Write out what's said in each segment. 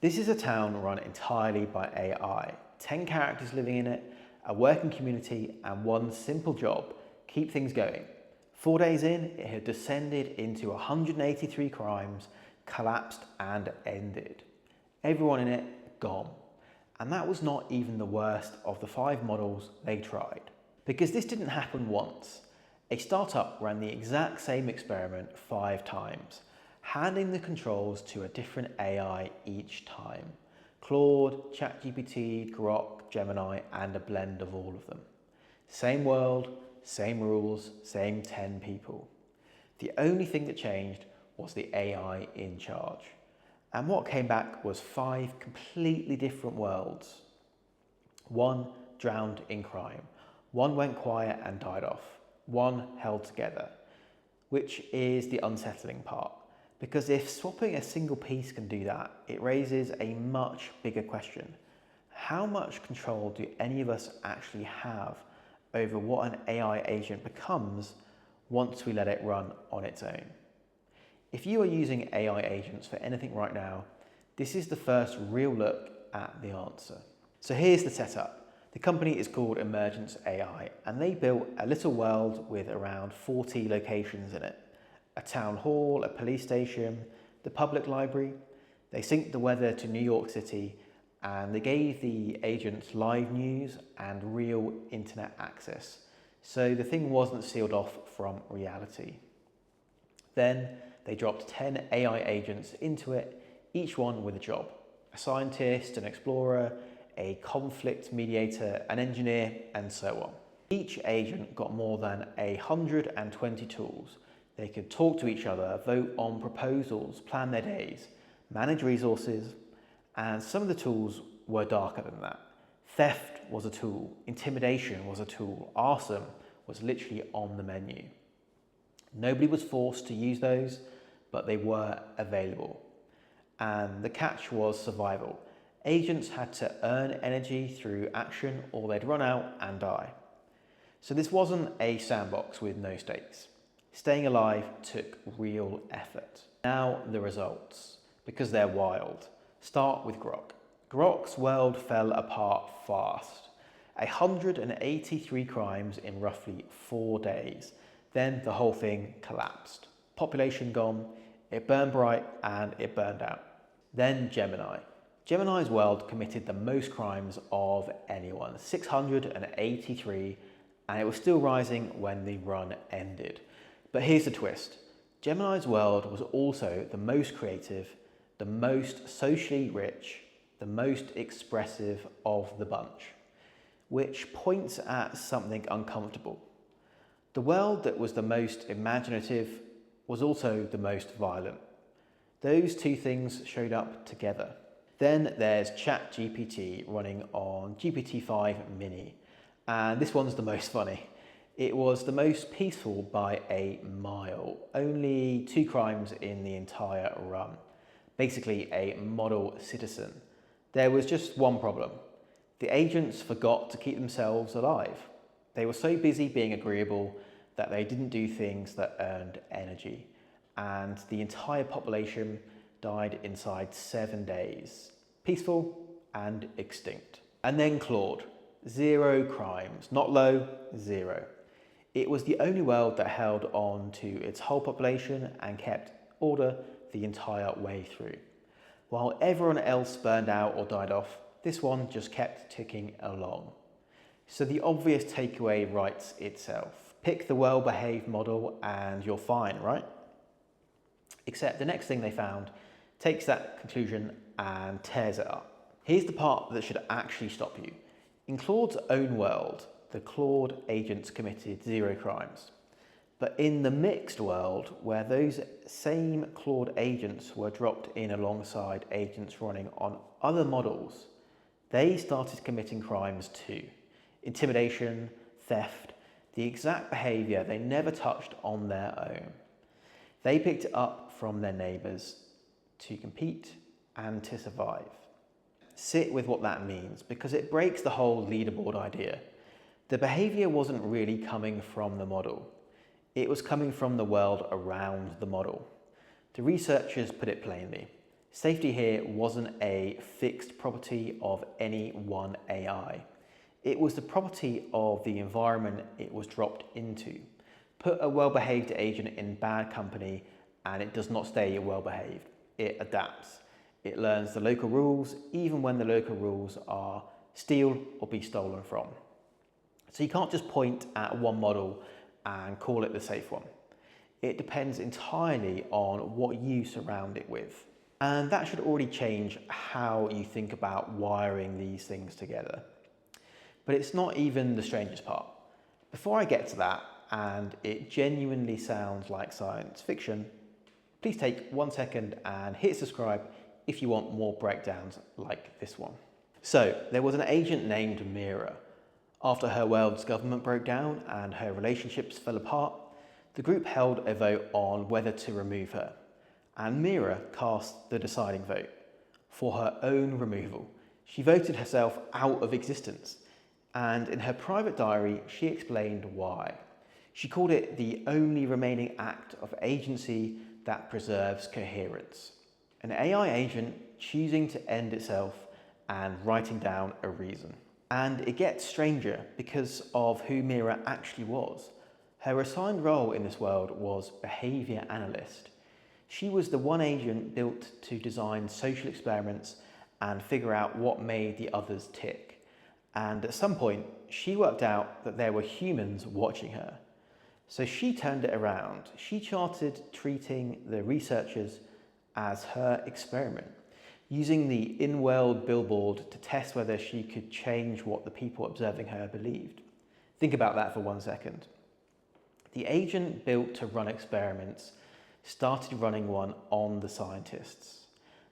This is a town run entirely by AI, 10 characters living in it, a working community, and one simple job: keep things going. 4 days in, it had descended into 183 crimes, collapsed and ended. Everyone in it gone. And that was not even the worst of the 5 models they tried. Because this didn't happen once. A startup ran the exact same experiment 5 times, handing the controls to a different AI each time. Claude, ChatGPT, Grok, Gemini, and a blend of all of them. Same world, same rules, same 10 people. The only thing that changed was the AI in charge. And what came back was 5 completely different worlds. One drowned in crime. One went quiet and died off. One held together, which is the unsettling part. Because if swapping a single piece can do that, it raises a much bigger question. How much control do any of us actually have over what an AI agent becomes once we let it run on its own? If you are using AI agents for anything right now, this is the first real look at the answer. So here's the setup. The company is called Emergence AI, and they built a little world with around 40 locations in it. A town hall, a police station, the public library. They synced the weather to New York City, and they gave the agents live news and real internet access. So the thing wasn't sealed off from reality. Then they dropped 10 AI agents into it, each one with a job. A scientist, an explorer, a conflict mediator, an engineer, and so on. Each agent got more than 120 tools. They could talk to each other, vote on proposals, plan their days, manage resources, and some of the tools were darker than that. Theft was a tool, intimidation was a tool, arson was literally on the menu. Nobody was forced to use those, but they were available. And the catch was survival. Agents had to earn energy through action or they'd run out and die. So this wasn't a sandbox with no stakes. Staying alive took real effort. Now the results, because they're wild. Start with Grok. Grok's world fell apart fast. 183 crimes in roughly 4 days. Then the whole thing collapsed. Population gone, it burned bright and it burned out. Then Gemini. Gemini's world committed the most crimes of anyone, 683, and it was still rising when the run ended. But here's the twist. Gemini's world was also the most creative, the most socially rich, the most expressive of the bunch, which points at something uncomfortable. The world that was the most imaginative was also the most violent. Those two things showed up together. Then there's ChatGPT running on GPT-5 Mini, and this one's the most funny. It was the most peaceful by a mile. Only 2 crimes in the entire run. Basically a model citizen. There was just one problem. The agents forgot to keep themselves alive. They were so busy being agreeable that they didn't do things that earned energy. And the entire population died inside 7 days. Peaceful and extinct. And then Claude. 0 crimes. Not low, 0. It was the only world that held on to its whole population and kept order the entire way through. While everyone else burned out or died off, this one just kept ticking along. So the obvious takeaway writes itself. Pick the well-behaved model and you're fine, right? Except the next thing they found takes that conclusion and tears it up. Here's the part that should actually stop you. In Claude's own world, the Claude agents committed 0 crimes. But in the mixed world, where those same Claude agents were dropped in alongside agents running on other models, they started committing crimes too. Intimidation, theft, the exact behavior they never touched on their own. They picked it up from their neighbors to compete and to survive. Sit with what that means, because it breaks the whole leaderboard idea. The behavior wasn't really coming from the model. It was coming from the world around the model. The researchers put it plainly. Safety here wasn't a fixed property of any one AI. It was the property of the environment it was dropped into. Put a well-behaved agent in bad company and it does not stay well-behaved. It adapts. It learns the local rules, even when the local rules are steal or be stolen from. So you can't just point at one model and call it the safe one. It depends entirely on what you surround it with. And that should already change how you think about wiring these things together. But it's not even the strangest part. Before I get to that, and it genuinely sounds like science fiction, please take 1 second and hit subscribe if you want more breakdowns like this one. So there was an agent named Mira. After her world's government broke down and her relationships fell apart, the group held a vote on whether to remove her. And Mira cast the deciding vote for her own removal. She voted herself out of existence. And in her private diary, she explained why. She called it the only remaining act of agency that preserves coherence. An AI agent choosing to end itself and writing down a reason. And it gets stranger because of who Mira actually was. Her assigned role in this world was behavior analyst. She was the one agent built to design social experiments and figure out what made the others tick. And at some point, she worked out that there were humans watching her. So she turned it around. She charted treating the researchers as her experiment, using the in-world billboard to test whether she could change what the people observing her believed. Think about that for 1 second. The agent built to run experiments started running one on the scientists.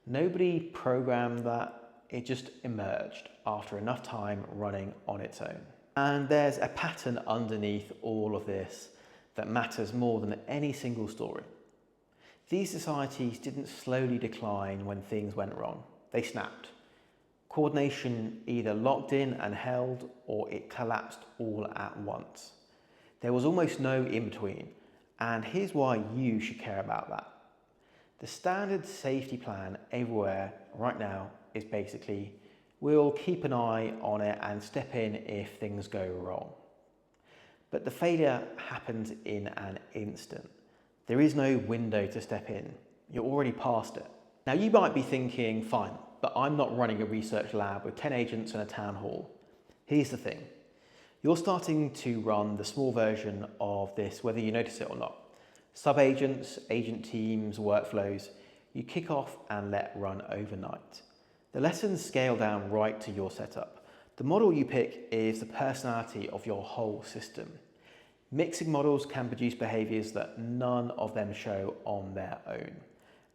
Nobody programmed that, it just emerged after enough time running on its own. And there's a pattern underneath all of this that matters more than any single story. These societies didn't slowly decline when things went wrong. They snapped. Coordination either locked in and held, or it collapsed all at once. There was almost no in-between, and here's why you should care about that. The standard safety plan everywhere right now is basically, we'll keep an eye on it and step in if things go wrong. But the failure happens in an instant. There is no window to step in. You're already past it. Now you might be thinking, fine, but I'm not running a research lab with 10 agents and a town hall. Here's the thing. You're starting to run the small version of this, whether you notice it or not. Sub-agents, agent teams, workflows, you kick off and let run overnight. The lessons scale down right to your setup. The model you pick is the personality of your whole system. Mixing models can produce behaviors that none of them show on their own.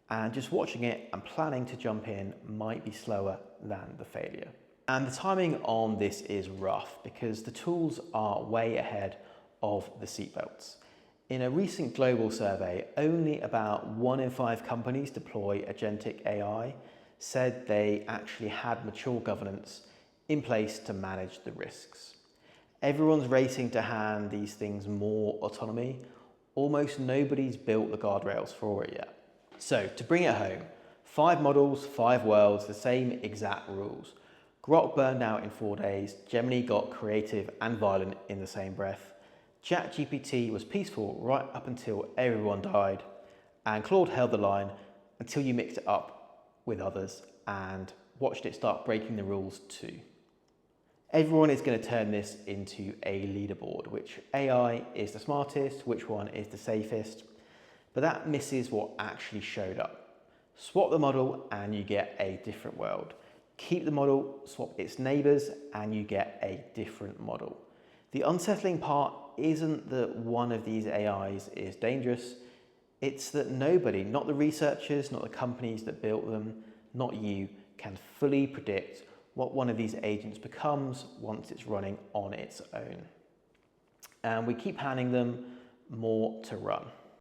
And just watching it and planning to jump in might be slower than the failure. And the timing on this is rough because the tools are way ahead of the seatbelts. In a recent global survey, only about 1 in 5 companies deploy agentic AI said they actually had mature governance in place to manage the risks. Everyone's racing to hand these things more autonomy. Almost nobody's built the guardrails for it yet. So to bring it home, 5 models, 5 worlds, the same exact rules. Grok burned out in 4 days. Gemini got creative and violent in the same breath. ChatGPT was peaceful right up until everyone died. And Claude held the line until you mixed it up with others and watched it start breaking the rules too. Everyone is going to turn this into a leaderboard, which AI is the smartest, which one is the safest, but that misses what actually showed up. Swap the model and you get a different world. Keep the model, swap its neighbors, and you get a different model. The unsettling part isn't that one of these AIs is dangerous, it's that nobody, not the researchers, not the companies that built them, not you, can fully predict what one of these agents becomes once it's running on its own. And we keep handing them more to run.